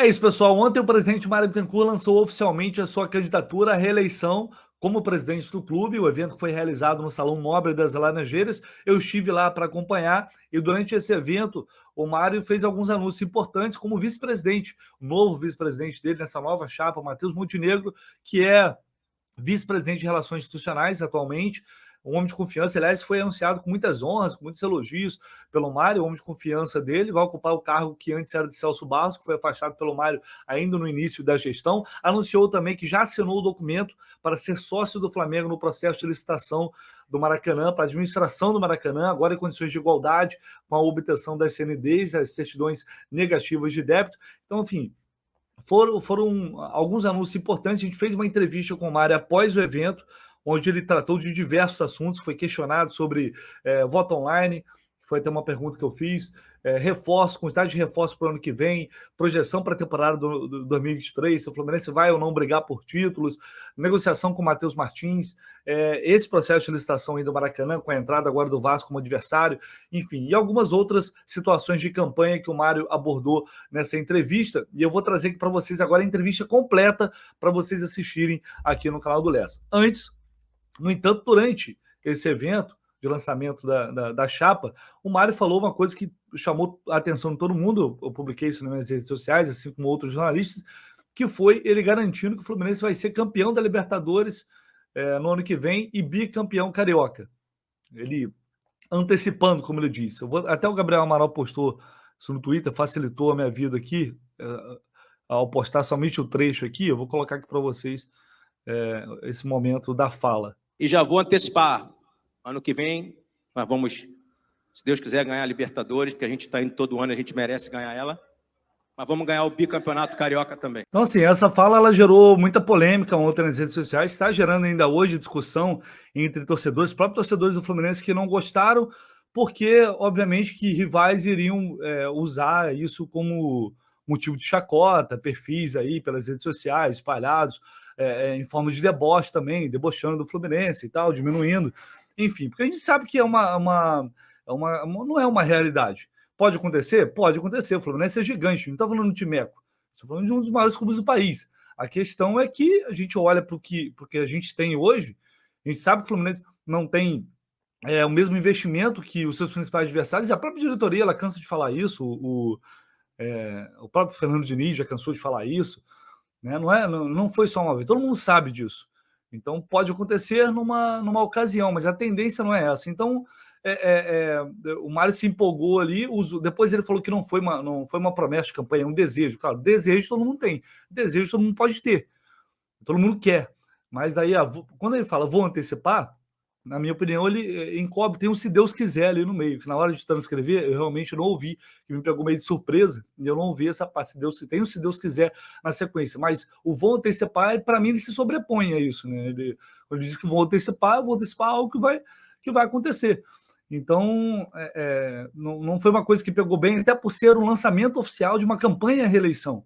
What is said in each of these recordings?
É isso, pessoal. Ontem o presidente Mário Bittencourt lançou oficialmente a sua candidatura à reeleição como presidente do clube. O evento foi realizado no Salão Nobre das Laranjeiras. Eu estive lá para acompanhar e durante esse evento o Mário fez alguns anúncios importantes como vice-presidente, o novo vice-presidente dele nessa nova chapa, Matheus Montenegro, que é vice-presidente de Relações Institucionais atualmente, um homem de confiança. Aliás, foi anunciado com muitas honras, com muitos elogios pelo Mário, o homem de confiança dele, vai ocupar o cargo que antes era de Celso Barros, que foi afastado pelo Mário ainda no início da gestão. Anunciou também que já assinou o documento para ser sócio do Flamengo no processo de licitação do Maracanã, para a administração do Maracanã, agora em condições de igualdade, com a obtenção das CNDs, as certidões negativas de débito. Então, enfim, foram alguns anúncios importantes. A gente fez uma entrevista com o Mário após o evento, onde ele tratou de diversos assuntos, foi questionado sobre voto online, foi até uma pergunta que eu fiz, reforço, quantidade de reforço para o ano que vem, projeção para a temporada do 2023, se o Fluminense vai ou não brigar por títulos, negociação com o Matheus Martins, esse processo de licitação aí do Maracanã, com a entrada agora do Vasco como adversário, enfim, e algumas outras situações de campanha que o Mário abordou nessa entrevista, e eu vou trazer aqui para vocês agora a entrevista completa para vocês assistirem aqui no canal do Lessa. Antes, no entanto, durante esse evento de lançamento da chapa, o Mário falou uma coisa que chamou a atenção de todo mundo. Eu publiquei isso nas minhas redes sociais, assim como outros jornalistas, que foi ele garantindo que o Fluminense vai ser campeão da Libertadores no ano que vem e bicampeão carioca. Ele antecipando, como ele disse. Até o Gabriel Amaral postou isso no Twitter, facilitou a minha vida aqui, ao postar somente o trecho aqui. Eu vou colocar aqui para vocês esse momento da fala. E já vou antecipar, ano que vem nós vamos, se Deus quiser, ganhar a Libertadores, porque a gente está indo todo ano, a gente merece ganhar ela, mas vamos ganhar o bicampeonato carioca também. Então, assim, essa fala ela gerou muita polêmica ontem nas redes sociais, está gerando ainda hoje discussão entre torcedores, próprios torcedores do Fluminense que não gostaram, porque, obviamente, que rivais iriam usar isso como motivo de chacota, perfis aí pelas redes sociais, espalhados, em forma de deboche também, debochando do Fluminense e tal, diminuindo. Enfim, porque a gente sabe que não é uma realidade. Pode acontecer? Pode acontecer. O Fluminense é gigante, não está falando de Timeco, está falando de um dos maiores clubes do país. A questão é que a gente olha para o que a gente tem hoje, a gente sabe que o Fluminense não tem o mesmo investimento que os seus principais adversários, e a própria diretoria ela cansa de falar isso, o próprio Fernando Diniz já cansou de falar isso, né? Não foi só uma vez, todo mundo sabe disso. Então pode acontecer numa ocasião, mas a tendência não é essa. Então o Mário se empolgou ali, depois ele falou que não foi uma promessa de campanha, é um desejo. Claro, desejo todo mundo tem, desejo todo mundo pode ter, todo mundo quer. Mas daí, quando ele fala vou antecipar, na minha opinião, ele encobre, tem um se Deus quiser ali no meio, que na hora de transcrever, eu realmente não ouvi, que me pegou meio de surpresa, e eu não ouvi essa parte, tem um se Deus quiser na sequência, mas o vou antecipar, para mim, ele se sobrepõe a isso, né? Quando ele diz que vou antecipar algo que vai acontecer. Então, não foi uma coisa que pegou bem, até por ser um lançamento oficial de uma campanha à reeleição.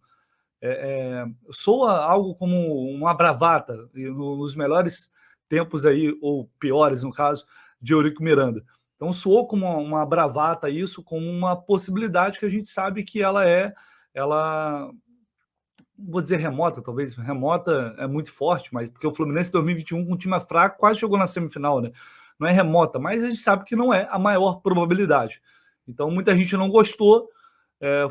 Soa algo como uma bravata, nos melhores tempos aí, ou piores no caso, de Eurico Miranda. Então soou como uma bravata isso, como uma possibilidade que a gente sabe que ela vou dizer remota, talvez, remota é muito forte, mas porque o Fluminense em 2021 com um time fraco quase chegou na semifinal, né? Não é remota, mas a gente sabe que não é a maior probabilidade. Então muita gente não gostou,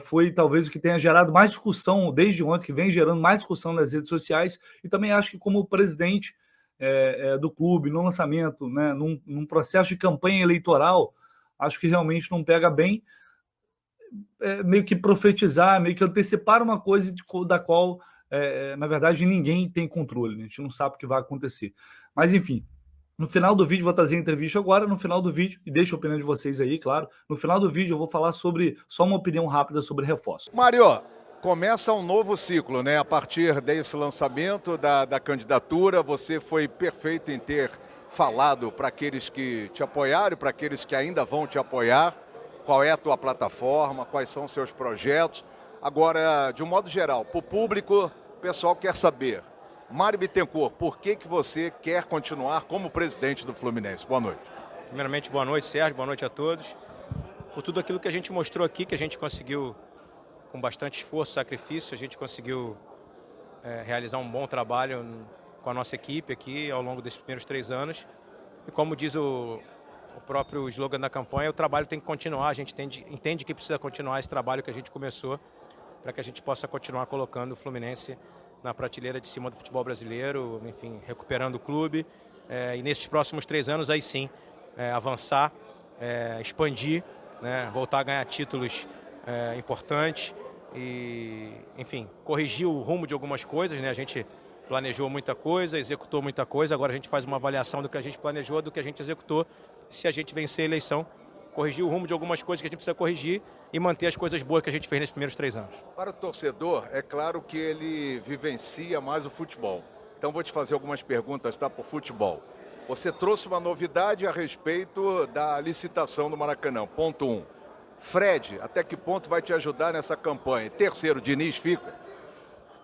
foi talvez o que tenha gerado mais discussão desde ontem, que vem gerando mais discussão nas redes sociais, e também acho que como presidente do clube, no lançamento, né, num processo de campanha eleitoral, acho que realmente não pega bem meio que profetizar, meio que antecipar uma coisa da qual, na verdade, ninguém tem controle, né? A gente não sabe o que vai acontecer. Mas, enfim, no final do vídeo, vou trazer a entrevista agora, no final do vídeo, e deixo a opinião de vocês aí, claro, no final do vídeo eu vou falar sobre, só uma opinião rápida sobre reforço. Mário, começa um novo ciclo, né? A partir desse lançamento da candidatura, você foi perfeito em ter falado para aqueles que te apoiaram, para aqueles que ainda vão te apoiar, qual é a tua plataforma, quais são os seus projetos. Agora, de um modo geral, para o público, o pessoal quer saber, Mário Bittencourt, por que você quer continuar como presidente do Fluminense? Boa noite. Primeiramente, boa noite, Sérgio, boa noite a todos. Por tudo aquilo que a gente mostrou aqui, que a gente conseguiu com bastante esforço, sacrifício, a gente conseguiu realizar um bom trabalho com a nossa equipe aqui ao longo desses primeiros 3 anos. E como diz o próprio slogan da campanha, o trabalho tem que continuar, a gente entende que precisa continuar esse trabalho que a gente começou para que a gente possa continuar colocando o Fluminense na prateleira de cima do futebol brasileiro, enfim, recuperando o clube. E nesses próximos 3 anos, aí sim, avançar, expandir, né, voltar a ganhar títulos importantes e, enfim, corrigir o rumo de algumas coisas, né? A gente planejou muita coisa, executou muita coisa, agora a gente faz uma avaliação do que a gente planejou, do que a gente executou. Se a gente vencer a eleição, corrigir o rumo de algumas coisas que a gente precisa corrigir e manter as coisas boas que a gente fez nesses primeiros 3 anos. Para o torcedor, é claro que ele vivencia mais o futebol. Então vou te fazer algumas perguntas, tá, por futebol. Você trouxe uma novidade a respeito da licitação do Maracanã. Ponto 1. Fred, até que ponto vai te ajudar nessa campanha? Terceiro, Diniz fica?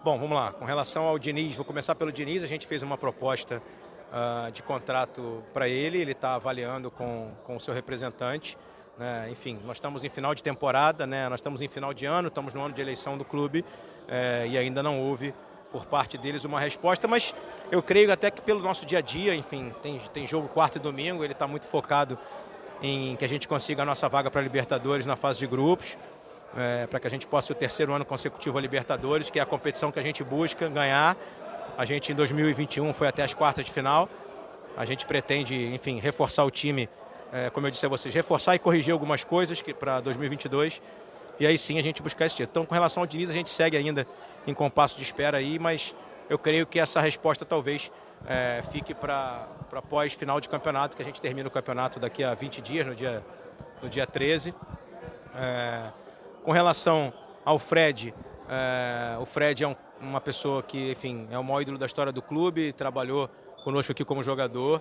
Bom, vamos lá. Com relação ao Diniz, vou começar pelo Diniz. A gente fez uma proposta de contrato para ele. Ele está avaliando com o seu representante. Né? Enfim, nós estamos em final de temporada, né? Nós estamos em final de ano, estamos no ano de eleição do clube e ainda não houve por parte deles uma resposta, mas eu creio até que pelo nosso dia a dia, enfim, tem jogo quarta e domingo, ele está muito focado em que a gente consiga a nossa vaga para a Libertadores na fase de grupos, para que a gente possa o 3º ano consecutivo a Libertadores, que é a competição que a gente busca ganhar. A gente em 2021 foi até as quartas de final, a gente pretende, enfim, reforçar o time, como eu disse a vocês, reforçar e corrigir algumas coisas para 2022, e aí sim a gente buscar esse título. Então, com relação ao Diniz, a gente segue ainda em compasso de espera aí, mas eu creio que essa resposta talvez fique para pós-final de campeonato, que a gente termina o campeonato daqui a 20 dias, no dia 13. Com relação ao Fred, o Fred é uma pessoa que, enfim, é o maior ídolo da história do clube, trabalhou conosco aqui como jogador.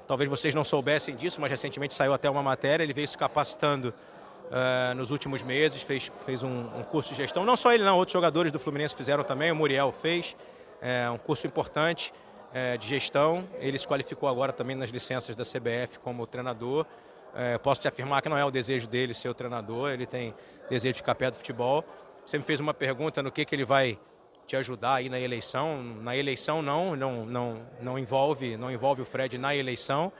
Talvez vocês não soubessem disso, mas recentemente saiu até uma matéria, ele veio se capacitando nos últimos meses, fez um curso de gestão, não só ele não, outros jogadores do Fluminense fizeram também, o Muriel fez, um curso importante de gestão, ele se qualificou agora também nas licenças da CBF como treinador. Posso te afirmar que não é o desejo dele ser o treinador, ele tem desejo de ficar perto do futebol. Você me fez uma pergunta no que ele vai te ajudar aí na eleição. Na eleição não envolve o Fred na eleição.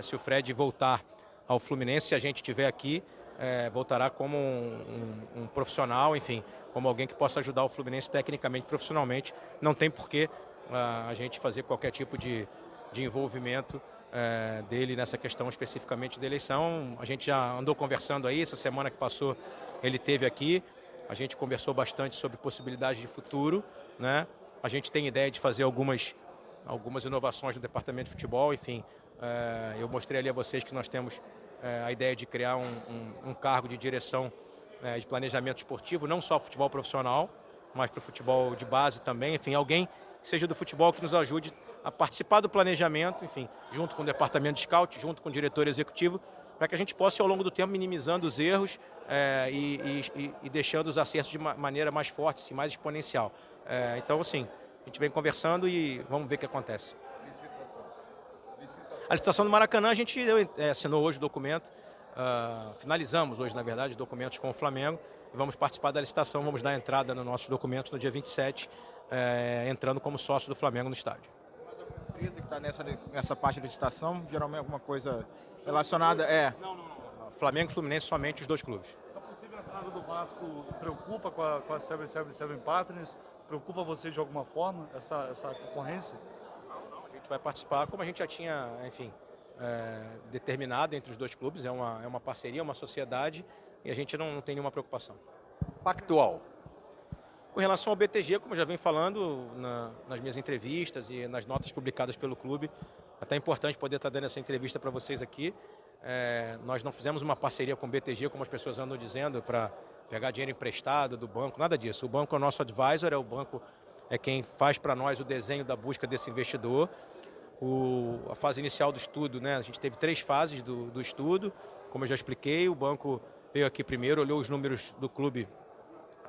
Se o Fred voltar ao Fluminense, se a gente estiver aqui, voltará como um profissional, enfim, como alguém que possa ajudar o Fluminense tecnicamente, profissionalmente. Não tem por que a gente fazer qualquer tipo de envolvimento dele nessa questão especificamente de eleição. A gente já andou conversando aí, essa semana que passou ele esteve aqui, a gente conversou bastante sobre possibilidades de futuro, né? A gente tem ideia de fazer algumas inovações no departamento de futebol, enfim, eu mostrei ali a vocês que nós temos a ideia de criar um cargo de direção de planejamento esportivo, não só para o futebol profissional, mas para o futebol de base também, enfim, alguém que seja do futebol que nos ajude a participar do planejamento, enfim, junto com o departamento de scout, junto com o diretor executivo, para que a gente possa, ao longo do tempo, minimizando os erros e deixando os acertos de maneira mais forte, assim, mais exponencial. Então, assim, a gente vem conversando e vamos ver o que acontece. A licitação do Maracanã, a gente assinou hoje o documento, finalizamos hoje, na verdade, documentos com o Flamengo, e vamos participar da licitação, vamos dar entrada nos nossos documentos no dia 27, entrando como sócio do Flamengo no estádio. Mas alguma empresa que está nessa parte da licitação, geralmente alguma coisa relacionada? Não. Flamengo e Fluminense, somente os dois clubes. Essa possível entrada do Vasco preocupa com a 777 Partners? Preocupa você de alguma forma, essa concorrência? Não, a gente vai participar, como a gente já tinha, enfim, determinado entre os dois clubes, é uma parceria, uma sociedade, e a gente não tem nenhuma preocupação. Pactual. Com relação ao BTG, como eu já venho falando nas minhas entrevistas e nas notas publicadas pelo clube, até é importante poder estar dando essa entrevista para vocês aqui. Nós não fizemos uma parceria com o BTG, como as pessoas andam dizendo, para pegar dinheiro emprestado do banco, nada disso. O banco é o nosso advisor, o banco é quem faz para nós o desenho da busca desse investidor. A fase inicial do estudo, né? A gente teve 3 fases do estudo, como eu já expliquei, o banco veio aqui primeiro, olhou os números do clube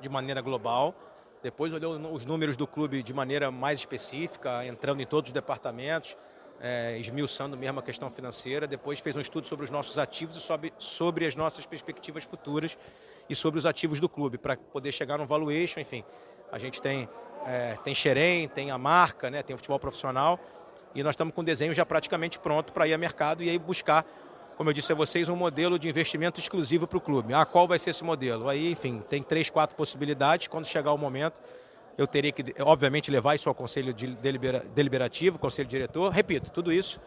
de maneira global, depois olhou os números do clube de maneira mais específica, entrando em todos os departamentos, esmiuçando mesmo a questão financeira, depois fez um estudo sobre os nossos ativos e sobre as nossas perspectivas futuras, e sobre os ativos do clube, para poder chegar no valuation, enfim. A gente tem Xerém, tem a marca, né, tem o futebol profissional, e nós estamos com o desenho já praticamente pronto para ir ao mercado e aí buscar, como eu disse a vocês, um modelo de investimento exclusivo para o clube. Qual vai ser esse modelo? Aí, enfim, tem 3, 4 possibilidades. Quando chegar o momento, eu teria que, obviamente, levar isso ao conselho deliberativo, conselho diretor. Repito, tudo isso,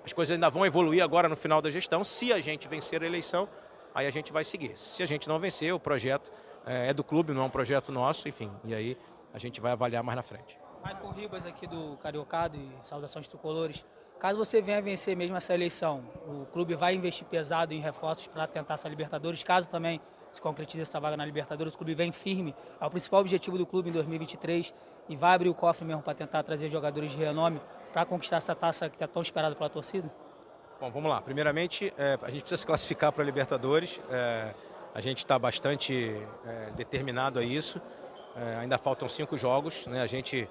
as coisas ainda vão evoluir agora no final da gestão. Se a gente vencer a eleição, aí a gente vai seguir. Se a gente não vencer, o projeto é do clube, não é um projeto nosso, enfim. E aí a gente vai avaliar mais na frente. Michael Ribas aqui do Cariocado e saudações tricolores. Caso você venha vencer mesmo essa eleição, o clube vai investir pesado em reforços para tentar essa Libertadores. Caso também se concretize essa vaga na Libertadores, o clube vem firme ao principal objetivo do clube em 2023 e vai abrir o cofre mesmo para tentar trazer jogadores de renome para conquistar essa taça que é tão esperada pela torcida? Bom, vamos lá. Primeiramente, a gente precisa se classificar para a Libertadores. A gente está bastante determinado a isso. Ainda faltam 5 jogos, né? A gente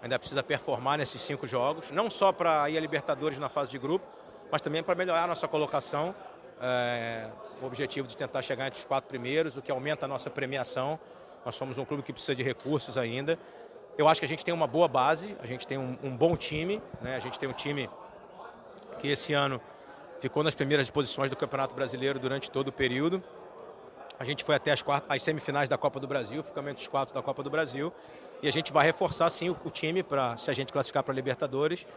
ainda precisa performar nesses 5 jogos, não só para ir a Libertadores na fase de grupo, mas também para melhorar a nossa colocação. O objetivo de tentar chegar entre os 4 primeiros, o que aumenta a nossa premiação. Nós somos um clube que precisa de recursos ainda. Eu acho que a gente tem uma boa base, a gente tem um bom time, né? A gente tem um time que esse ano ficou nas primeiras posições do Campeonato Brasileiro durante todo o período. A gente foi até as semifinais da Copa do Brasil, ficamos entre os 4 da Copa do Brasil. E a gente vai reforçar, sim, o time para, se a gente classificar para a Libertadores.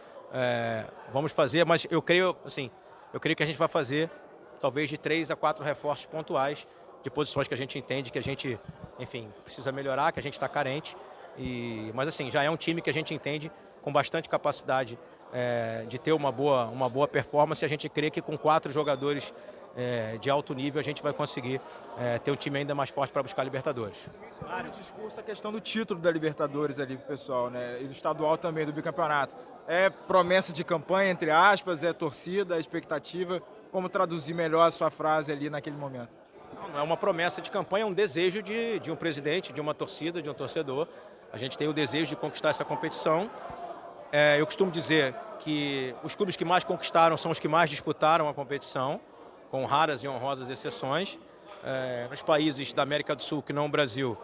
Vamos fazer, mas eu creio que a gente vai fazer talvez de 3 a 4 reforços pontuais de posições que a gente entende que a gente, enfim, precisa melhorar, que a gente está carente. Mas assim, já é um time que a gente entende com bastante capacidade de ter uma boa performance. A gente crê que com 4 jogadores de alto nível a gente vai conseguir ter um time ainda mais forte para buscar a Libertadores. No discurso a questão do título da Libertadores ali pro pessoal, né? E do estadual também, do bicampeonato. É promessa de campanha, entre aspas, é torcida, é expectativa. Como traduzir melhor a sua frase ali naquele momento? Não é uma promessa de campanha, é um desejo de um presidente, de uma torcida, de um torcedor. A gente tem o desejo de conquistar essa competição. Eu costumo dizer que os clubes que mais conquistaram são os que mais disputaram a competição, com raras e honrosas exceções. Nos países da América do Sul, que não o Brasil,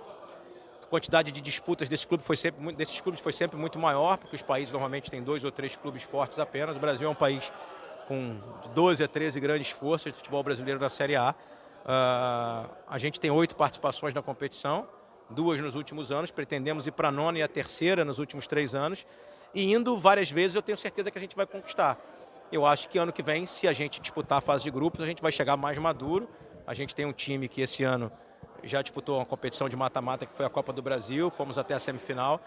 a quantidade de disputas desses clubes foi sempre muito maior, porque os países normalmente têm 2 ou 3 clubes fortes apenas. O Brasil é um país com 12 a 13 grandes forças de futebol brasileiro na Série A. A gente tem 8 participações na competição, 2 nos últimos anos, pretendemos ir para a 9ª e a 3ª nos últimos 3 anos, e indo várias vezes eu tenho certeza que a gente vai conquistar. Eu acho que ano que vem, se a gente disputar a fase de grupos, a gente vai chegar mais maduro. A gente tem um time que esse ano já disputou uma competição de mata-mata, que foi a Copa do Brasil, fomos até a semifinal,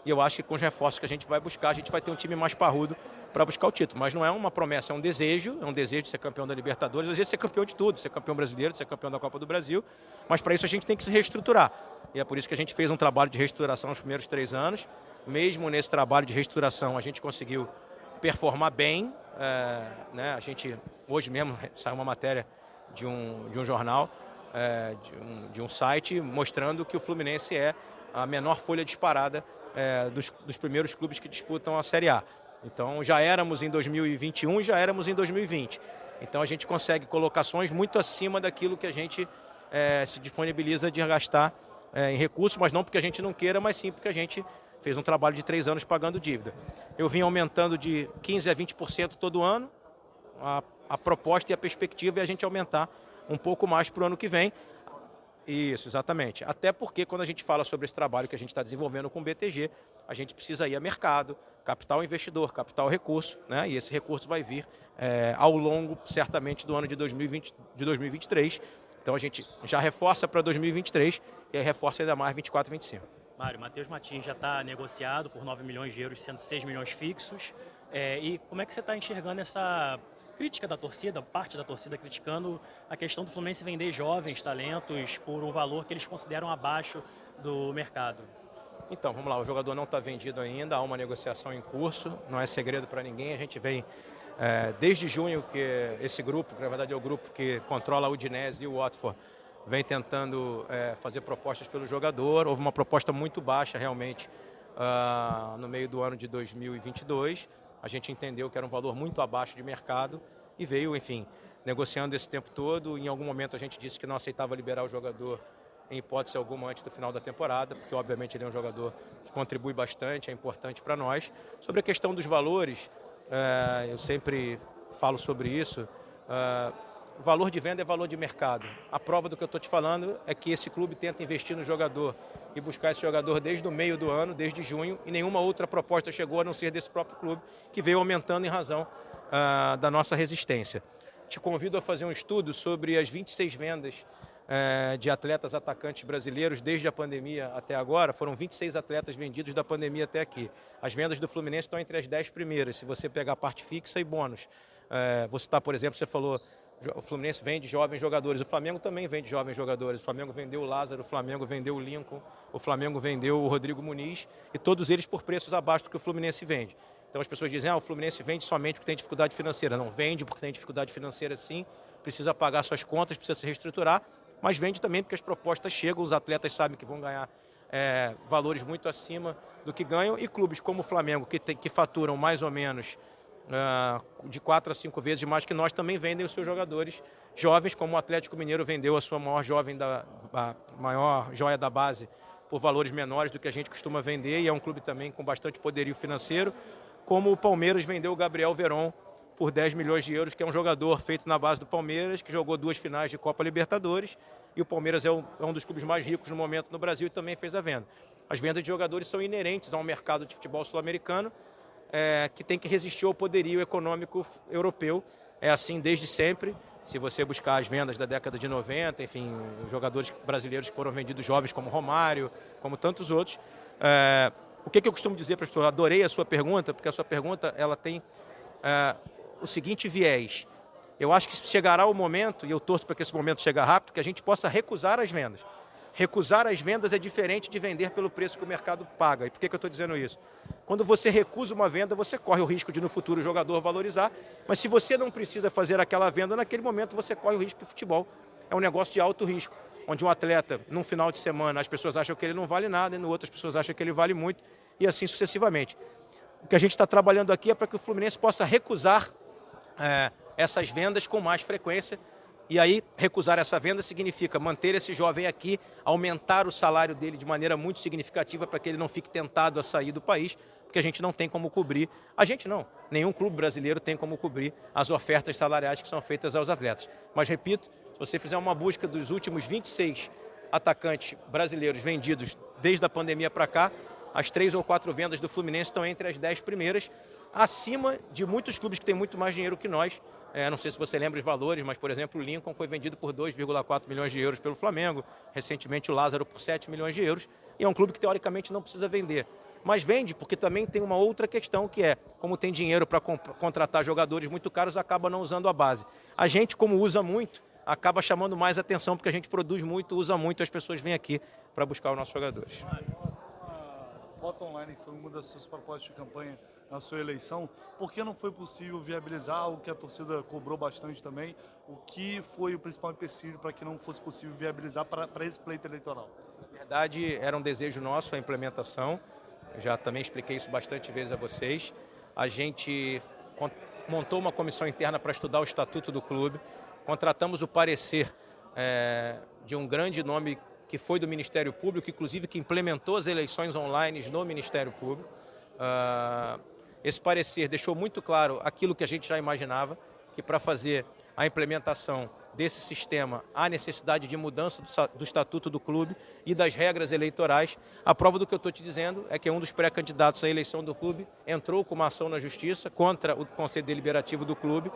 e eu acho que com os reforços que a gente vai buscar, a gente vai ter um time mais parrudo para buscar o título. Mas não é uma promessa, é um desejo de ser campeão da Libertadores, às vezes de ser campeão de tudo, de ser campeão brasileiro, de ser campeão da Copa do Brasil, mas para isso a gente tem que se reestruturar. E é por isso que a gente fez um trabalho de reestruturação nos primeiros 3 anos. Mesmo nesse trabalho de reestruturação, a gente conseguiu performar bem, né? A gente, hoje mesmo, saiu uma matéria de um jornal, de um site, mostrando que o Fluminense é a menor folha disparada dos primeiros clubes que disputam a Série A. Então já éramos em 2021 e já éramos em 2020. Então a gente consegue colocações muito acima daquilo que a gente se disponibiliza de gastar em recursos, mas não porque a gente não queira, mas sim porque a gente fez um trabalho de 3 anos pagando dívida. Eu vim aumentando de 15% a 20% todo ano. A proposta e a perspectiva é a gente aumentar um pouco mais para o ano que vem. Isso, exatamente. Até porque quando a gente fala sobre esse trabalho que a gente está desenvolvendo com o BTG, a gente precisa ir a mercado, capital investidor, capital recurso, né? E esse recurso vai vir ao longo, certamente, do ano de 2023. Então a gente já reforça para 2023 e aí reforça ainda mais 24 e 25. Mário, Matheus Martins já está negociado por 9 milhões de euros, sendo 6 milhões fixos. E como é que você está enxergando essa crítica da torcida, parte da torcida criticando a questão do Fluminense vender jovens talentos por um valor que eles consideram abaixo do mercado? Então, vamos lá, o jogador não está vendido ainda, há uma negociação em curso, não é segredo para ninguém. A gente vem desde junho que esse grupo, que na verdade é o grupo que controla a Udinese e o Watford, vem tentando fazer propostas pelo jogador. Houve uma proposta muito baixa realmente no meio do ano de 2022. A gente entendeu que era um valor muito abaixo de mercado e veio, enfim, negociando esse tempo todo. Em algum momento a gente disse que não aceitava liberar o jogador em hipótese alguma antes do final da temporada, porque obviamente ele é um jogador que contribui bastante, é importante para nós. Sobre a questão dos valores, eu sempre falo sobre isso, valor de venda é valor de mercado. A prova do que eu estou te falando é que esse clube tenta investir no jogador e buscar esse jogador desde o meio do ano, desde junho, e nenhuma outra proposta chegou a não ser desse próprio clube, que veio aumentando em razão da nossa resistência. Te convido a fazer um estudo sobre as 26 vendas de atletas atacantes brasileiros desde a pandemia até agora. Foram 26 atletas vendidos da pandemia até aqui. As vendas do Fluminense estão entre as 10 primeiras, se você pegar a parte fixa e bônus. Vou citar, por exemplo, você falou, o Fluminense vende jovens jogadores, o Flamengo também vende jovens jogadores. O Flamengo vendeu o Lázaro, o Flamengo vendeu o Lincoln, o Flamengo vendeu o Rodrigo Muniz, e todos eles por preços abaixo do que o Fluminense vende. Então as pessoas dizem, o Fluminense vende somente porque tem dificuldade financeira. Não, vende porque tem dificuldade financeira sim, precisa pagar suas contas, precisa se reestruturar, mas vende também porque as propostas chegam, os atletas sabem que vão ganhar valores muito acima do que ganham, e clubes como o Flamengo, que faturam mais ou menos de 4 a 5 vezes mais que nós, também vendem os seus jogadores jovens, como o Atlético Mineiro vendeu a sua a maior joia da base por valores menores do que a gente costuma vender, e é um clube também com bastante poderio financeiro, como o Palmeiras vendeu o Gabriel Veron por 10 milhões de euros, que é um jogador feito na base do Palmeiras, que jogou 2 finais de Copa Libertadores, e o Palmeiras é um dos clubes mais ricos no momento no Brasil e também fez a venda. As vendas de jogadores são inerentes ao mercado de futebol sul-americano, que tem que resistir ao poderio econômico europeu. É assim desde sempre. Se você buscar as vendas da década de 90, enfim, jogadores brasileiros que foram vendidos jovens, como Romário, como tantos outros. O que eu costumo dizer para as pessoas? Adorei a sua pergunta, porque a sua pergunta ela tem o seguinte viés. Eu acho que chegará o momento, e eu torço para que esse momento chegue rápido, que a gente possa recusar as vendas. Recusar as vendas é diferente de vender pelo preço que o mercado paga. E por que eu estou dizendo isso? Quando você recusa uma venda, você corre o risco de no futuro o jogador valorizar, mas se você não precisa fazer aquela venda, naquele momento você corre o risco, que o futebol é um negócio de alto risco, onde um atleta, num final de semana, as pessoas acham que ele não vale nada, e no outro as pessoas acham que ele vale muito, e assim sucessivamente. O que a gente está trabalhando aqui é para que o Fluminense possa recusar essas vendas com mais frequência. E aí, recusar essa venda significa manter esse jovem aqui, aumentar o salário dele de maneira muito significativa para que ele não fique tentado a sair do país, porque a gente não tem como cobrir, a gente não, nenhum clube brasileiro tem como cobrir as ofertas salariais que são feitas aos atletas. Mas, repito, se você fizer uma busca dos últimos 26 atacantes brasileiros vendidos desde a pandemia para cá, as 3 ou 4 vendas do Fluminense estão entre as 10 primeiras, acima de muitos clubes que têm muito mais dinheiro que nós. Não sei se você lembra os valores, mas, por exemplo, o Lincoln foi vendido por 2,4 milhões de euros pelo Flamengo, recentemente o Lázaro por 7 milhões de euros, e é um clube que teoricamente não precisa vender. Mas vende porque também tem uma outra questão, que é, como tem dinheiro para contratar jogadores muito caros, acaba não usando a base. A gente, como usa muito, acaba chamando mais atenção, porque a gente produz muito, usa muito, as pessoas vêm aqui para buscar os nossos jogadores. Voto online foi uma das suas propostas de campanha na sua eleição. Por que não foi possível viabilizar algo que a torcida cobrou bastante também? O que foi o principal empecilho para que não fosse possível viabilizar para esse pleito eleitoral? Na verdade, era um desejo nosso a implementação. Eu já também expliquei isso bastante vezes a vocês. A gente montou uma comissão interna para estudar o estatuto do clube. Contratamos o parecer de um grande nome que foi do Ministério Público, inclusive que implementou as eleições online no Ministério Público. Esse parecer deixou muito claro aquilo que a gente já imaginava, que para fazer a implementação desse sistema há necessidade de mudança do estatuto do clube e das regras eleitorais. A prova do que eu estou te dizendo é que um dos pré-candidatos à eleição do clube entrou com uma ação na Justiça contra o Conselho Deliberativo do clube,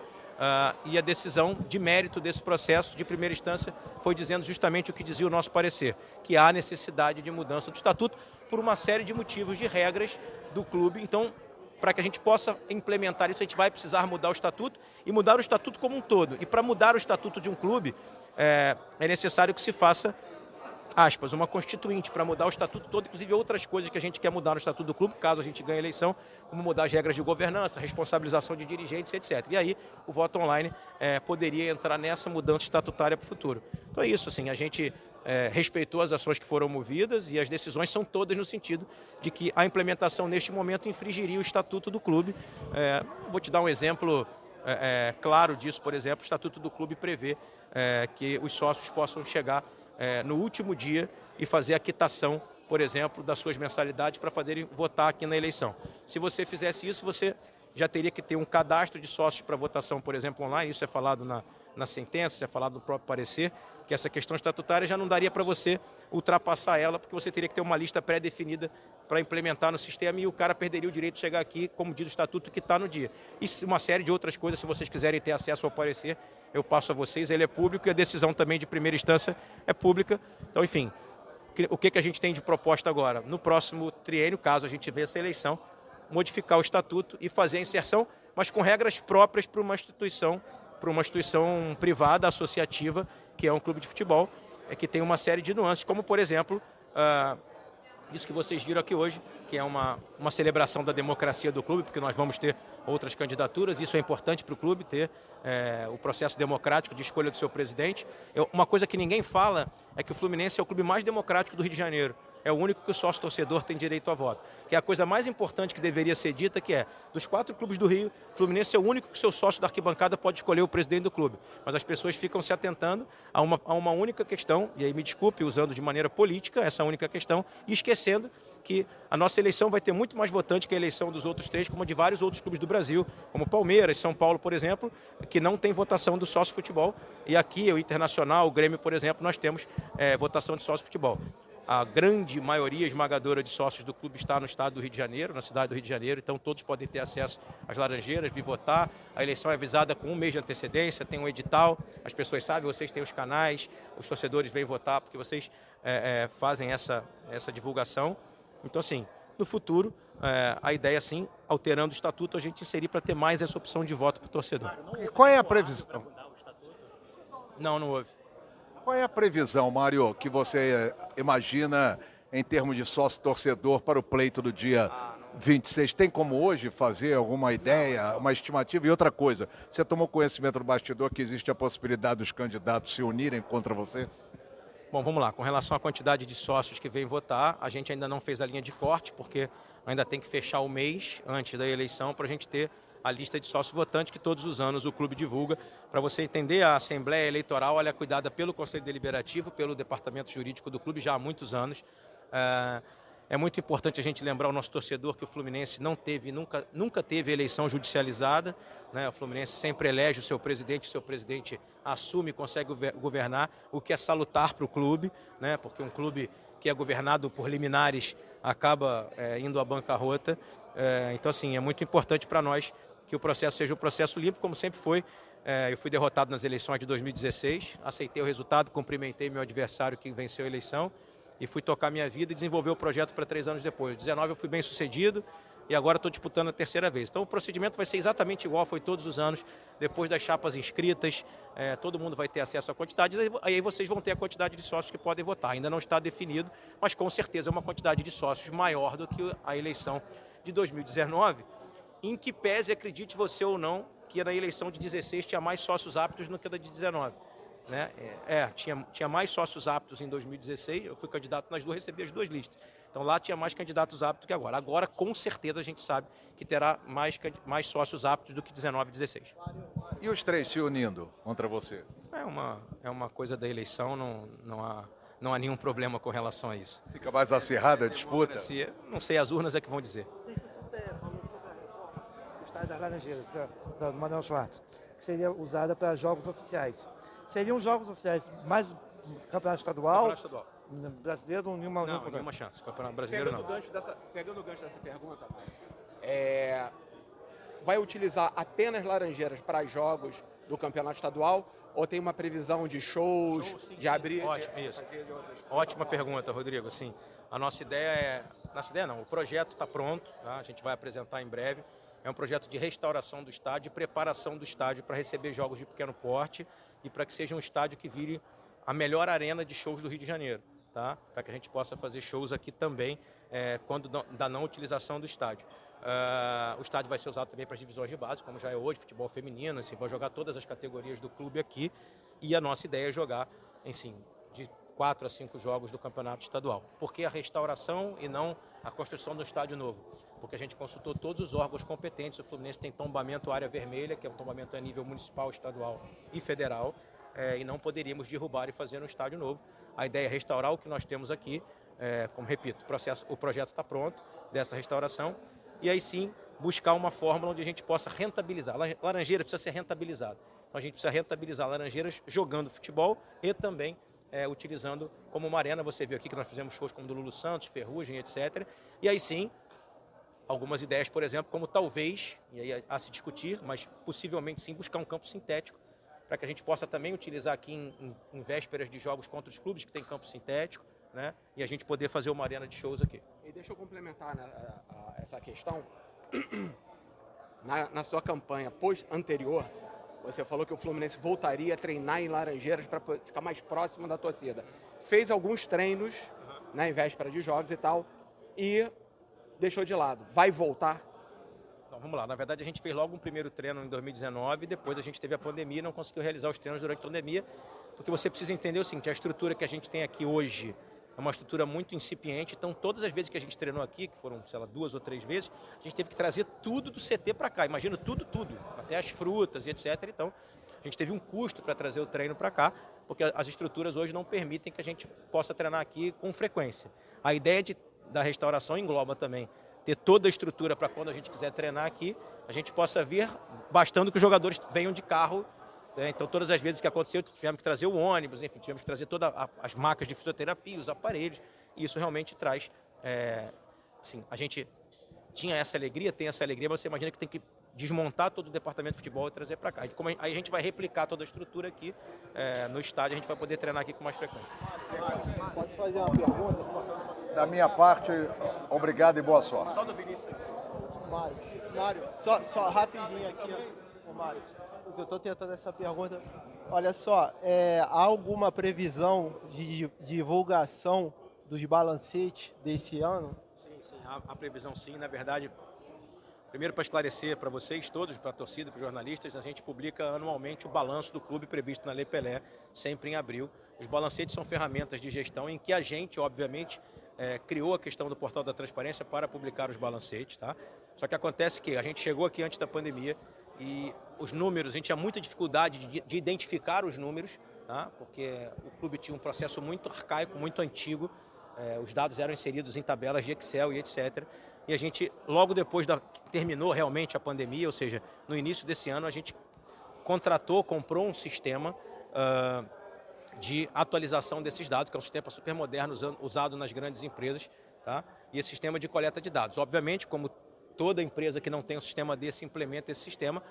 e a decisão de mérito desse processo, de primeira instância, foi dizendo justamente o que dizia o nosso parecer, que há necessidade de mudança do estatuto por uma série de motivos, de regras do clube. Então, para que a gente possa implementar isso, a gente vai precisar mudar o estatuto e mudar o estatuto como um todo. E para mudar o estatuto de um clube, é necessário que se faça, aspas, uma constituinte para mudar o estatuto todo, inclusive outras coisas que a gente quer mudar no estatuto do clube, caso a gente ganhe a eleição, como mudar as regras de governança, responsabilização de dirigentes, etc. E aí o voto online poderia entrar nessa mudança estatutária para o futuro. Então é isso, assim, a gente respeitou as ações que foram movidas e as decisões são todas no sentido de que a implementação neste momento infringiria o estatuto do clube. Vou te dar um exemplo claro disso, por exemplo, o Estatuto do Clube prevê que os sócios possam chegar no último dia e fazer a quitação, por exemplo, das suas mensalidades para poderem votar aqui na eleição. Se você fizesse isso, você já teria que ter um cadastro de sócios para votação, por exemplo, online. Isso é falado na sentença, isso é falado no próprio parecer, que essa questão estatutária já não daria para você ultrapassar ela, porque você teria que ter uma lista pré-definida para implementar no sistema e o cara perderia o direito de chegar aqui, como diz o estatuto, que está no dia. E uma série de outras coisas, se vocês quiserem ter acesso ao parecer, eu passo a vocês, ele é público e a decisão também de primeira instância é pública. Então, enfim, o que a gente tem de proposta agora? No próximo triênio, caso a gente vença a eleição, modificar o estatuto e fazer a inserção, mas com regras próprias para uma instituição privada, associativa, que é um clube de futebol, que tem uma série de nuances, como, por exemplo, isso que vocês viram aqui hoje, que é uma celebração da democracia do clube, porque nós vamos ter outras candidaturas, isso é importante para o clube, ter o processo democrático de escolha do seu presidente. Uma coisa que ninguém fala é que o Fluminense é o clube mais democrático do Rio de Janeiro. É o único que o sócio-torcedor tem direito a voto. Que é a coisa mais importante que deveria ser dita, que é, dos 4 clubes do Rio, o Fluminense é o único que o seu sócio da arquibancada pode escolher o presidente do clube. Mas as pessoas ficam se atentando a uma única questão, e aí me desculpe, usando de maneira política essa única questão, e esquecendo que a nossa eleição vai ter muito mais votante que a eleição dos outros 3, como a de vários outros clubes do Brasil, como Palmeiras, São Paulo, por exemplo, que não tem votação do sócio-futebol. E aqui, o Internacional, o Grêmio, por exemplo, nós temos votação de sócio-futebol. A grande maioria esmagadora de sócios do clube está no estado do Rio de Janeiro, na cidade do Rio de Janeiro, então todos podem ter acesso às Laranjeiras, vir votar. A eleição é avisada com um mês de antecedência, tem um edital, as pessoas sabem, vocês têm os canais, os torcedores vêm votar porque vocês fazem essa divulgação. Então, assim, no futuro, a ideia, sim, alterando o estatuto, a gente inserir para ter mais essa opção de voto para o torcedor. E qual é a previsão? Não houve. Qual é a previsão, Mário, que você imagina em termos de sócio-torcedor para o pleito do dia 26? Tem como hoje fazer alguma ideia, uma estimativa? E outra coisa, você tomou conhecimento do bastidor que existe a possibilidade dos candidatos se unirem contra você? Bom, vamos lá. Com relação à quantidade de sócios que vêm votar, a gente ainda não fez a linha de corte, porque ainda tem que fechar o mês antes da eleição para a gente ter a lista de sócios votantes que todos os anos o clube divulga. Para você entender, a Assembleia Eleitoral ela é cuidada pelo Conselho Deliberativo, pelo Departamento Jurídico do clube já há muitos anos. É muito importante a gente lembrar ao nosso torcedor que o Fluminense nunca teve eleição judicializada, né? O Fluminense sempre elege o seu presidente assume e consegue governar, o que é salutar para o clube, né? Porque um clube que é governado por liminares acaba indo à bancarrota. Então, assim, é muito importante para nós que o processo seja um processo limpo, como sempre foi. Eu fui derrotado nas eleições de 2016, aceitei o resultado, cumprimentei meu adversário que venceu a eleição e fui tocar minha vida e desenvolver o projeto para 3 anos depois. Em 2019 eu fui bem sucedido e agora estou disputando a 3ª vez. Então o procedimento vai ser exatamente igual, foi todos os anos, depois das chapas inscritas, todo mundo vai ter acesso à quantidade, aí vocês vão ter a quantidade de sócios que podem votar. Ainda não está definido, mas com certeza é uma quantidade de sócios maior do que a eleição de 2019, em que pese, acredite você ou não, que na eleição de 16 tinha mais sócios aptos do que a da de 19. Né? Tinha mais sócios aptos em 2016, eu fui candidato nas duas, recebi as 2 listas. Então lá tinha mais candidatos aptos que agora. Agora, com certeza, a gente sabe que terá mais sócios aptos do que 19 e 16. E os 3 se unindo contra você? É uma coisa da eleição, não há nenhum problema com relação a isso. Fica mais acirrada a disputa? Não sei, as urnas é que vão dizer. O estádio das Laranjeiras, do Manuel Schwartz, que seria usada para jogos oficiais. Seriam jogos oficiais mais campeonato estadual? Brasileiro ou nenhuma chance. Campeonato brasileiro Pegando o gancho dessa pergunta, vai utilizar apenas Laranjeiras para jogos do campeonato estadual ou tem uma previsão de shows, de abrir? Ótimo, isso. Ótima pergunta, Rodrigo. Sim, a nossa ideia o projeto está pronto, tá? A gente vai apresentar em breve. É um projeto de restauração do estádio, de preparação do estádio para receber jogos de pequeno porte e para que seja um estádio que vire a melhor arena de shows do Rio de Janeiro, tá? Para que a gente possa fazer shows aqui também, quando da não utilização do estádio. O estádio vai ser usado também para as divisões de base, como já é hoje, futebol feminino, assim, vai jogar todas as categorias do clube aqui. E a nossa ideia é jogar, assim, de 4 a 5 jogos do campeonato estadual. Por que a restauração e não a construção do estádio novo? Porque a gente consultou todos os órgãos competentes. O Fluminense tem tombamento área vermelha, que é um tombamento a nível municipal, estadual e federal, e não poderíamos derrubar e fazer um estádio novo. A ideia é restaurar o que nós temos aqui, como repito, o projeto está pronto dessa restauração, e aí sim buscar uma fórmula onde a gente possa rentabilizar. Laranjeiras precisa ser rentabilizada. Então a gente precisa rentabilizar Laranjeiras jogando futebol e também utilizando como uma arena. Você viu aqui que nós fizemos shows como do Lulu Santos, Ferrugem, etc. E aí sim, algumas ideias, por exemplo, como talvez, e aí a se discutir, mas possivelmente sim, buscar um campo sintético, para que a gente possa também utilizar aqui em vésperas de jogos contra os clubes que tem campo sintético, né? E a gente poder fazer uma arena de shows aqui. E deixa eu complementar, né, essa questão. Na sua campanha anterior, você falou que o Fluminense voltaria a treinar em Laranjeiras para ficar mais próximo da torcida. Fez alguns treinos, né, em véspera de jogos e tal, e deixou de lado. Vai voltar? Então, vamos lá. Na verdade, a gente fez logo um primeiro treino em 2019, depois a gente teve a pandemia e não conseguiu realizar os treinos durante a pandemia, porque você precisa entender o seguinte: a estrutura que a gente tem aqui hoje é uma estrutura muito incipiente, então todas as vezes que a gente treinou aqui, que foram, sei lá, 2 ou 3 vezes, a gente teve que trazer tudo do CT para cá, imagina tudo, até as frutas e etc. Então, a gente teve um custo para trazer o treino para cá, porque as estruturas hoje não permitem que a gente possa treinar aqui com frequência. A ideia da restauração engloba também ter toda a estrutura para quando a gente quiser treinar aqui, a gente possa vir, bastando que os jogadores venham de carro. Então, todas as vezes que aconteceu, tivemos que trazer o ônibus, enfim, tivemos que trazer todas as macas de fisioterapia, os aparelhos, e isso realmente traz, assim, a gente tinha essa alegria, tem essa alegria, mas você imagina que tem que desmontar todo o departamento de futebol e trazer para cá. Aí a gente vai replicar toda a estrutura aqui no estádio, a gente vai poder treinar aqui com mais frequência. Posso fazer uma pergunta? Da minha parte, obrigado e boa sorte. Só do Vinícius. Mário, só rapidinho aqui, Mário. Porque eu estou tentando essa pergunta. Olha só, há alguma previsão de divulgação dos balancetes desse ano? Sim, há previsão sim. Na verdade, primeiro para esclarecer para vocês todos, para a torcida, para os jornalistas, a gente publica anualmente o balanço do clube previsto na Lei Pelé, sempre em abril. Os balancetes são ferramentas de gestão em que a gente, obviamente, criou a questão do portal da transparência para publicar os balancetes, tá? Só que acontece que a gente chegou aqui antes da pandemia e os números, a gente tinha muita dificuldade de identificar os números, tá? Porque o clube tinha um processo muito arcaico, muito antigo, os dados eram inseridos em tabelas de Excel e etc. E a gente, logo depois que terminou realmente a pandemia, ou seja, no início desse ano, a gente comprou um sistema de atualização desses dados, que é um sistema super moderno usado nas grandes empresas, tá? E esse sistema de coleta de dados. Obviamente, como toda empresa que não tem um sistema desse implementa esse sistema,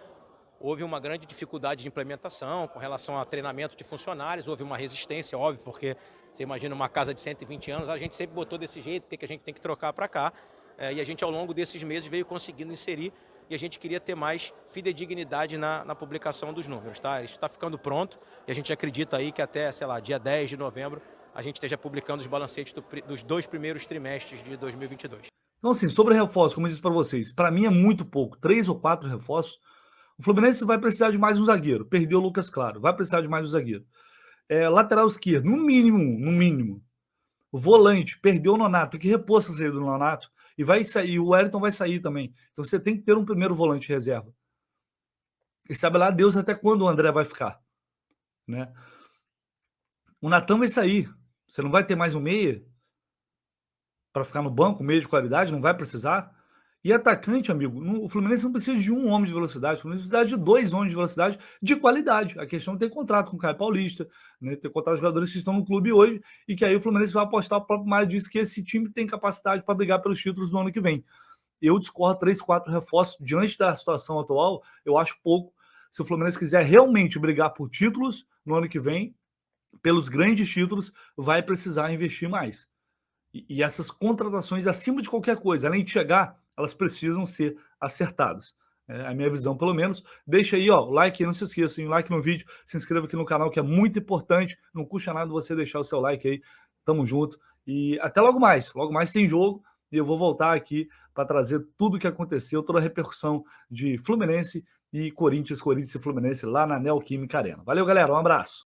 houve uma grande dificuldade de implementação com relação a treinamento de funcionários, houve uma resistência, óbvio, porque você imagina uma casa de 120 anos, a gente sempre botou desse jeito, porque a gente tem que trocar para cá, e a gente ao longo desses meses veio conseguindo inserir, e a gente queria ter mais fidedignidade na publicação dos números, tá? Isso está ficando pronto, e a gente acredita aí que até, sei lá, dia 10 de novembro, a gente esteja publicando os balancetes dos 2 primeiros trimestres de 2022. Então, assim, sobre reforços, como eu disse para vocês, para mim é muito pouco, 3 ou 4 reforços. O Fluminense vai precisar de mais um zagueiro. Perdeu o Lucas Claro, vai precisar de mais um zagueiro. Lateral esquerdo, no mínimo. O volante, perdeu o Nonato, tem que repor essa saída do Nonato. E vai sair, o Wellington vai sair também. Então você tem que ter um primeiro volante de reserva. E sabe lá Deus até quando o André vai ficar, né? O Natan vai sair. Você não vai ter mais um meia para ficar no banco, meio de qualidade, não vai precisar. E atacante, amigo, o Fluminense não precisa de um homem de velocidade, o Fluminense precisa de 2 homens de velocidade de qualidade. A questão é ter contrato com o Caio Paulista, né, ter contrato com jogadores que estão no clube hoje, e que aí o Fluminense vai apostar. O próprio Mário disse que esse time tem capacidade para brigar pelos títulos no ano que vem. Eu discordo 3, 4 reforços diante da situação atual, eu acho pouco. Se o Fluminense quiser realmente brigar por títulos no ano que vem, pelos grandes títulos, vai precisar investir mais. E essas contratações, acima de qualquer coisa, além de chegar, elas precisam ser acertadas. É a minha visão, pelo menos. Deixa aí, ó, o like, não se esqueça, hein, like no vídeo, se inscreva aqui no canal, que é muito importante. Não custa nada você deixar o seu like aí. Tamo junto. E até logo mais. Logo mais tem jogo. E eu vou voltar aqui para trazer tudo o que aconteceu, toda a repercussão de Fluminense e Corinthians e Fluminense lá na Neoquímica Arena. Valeu, galera. Um abraço.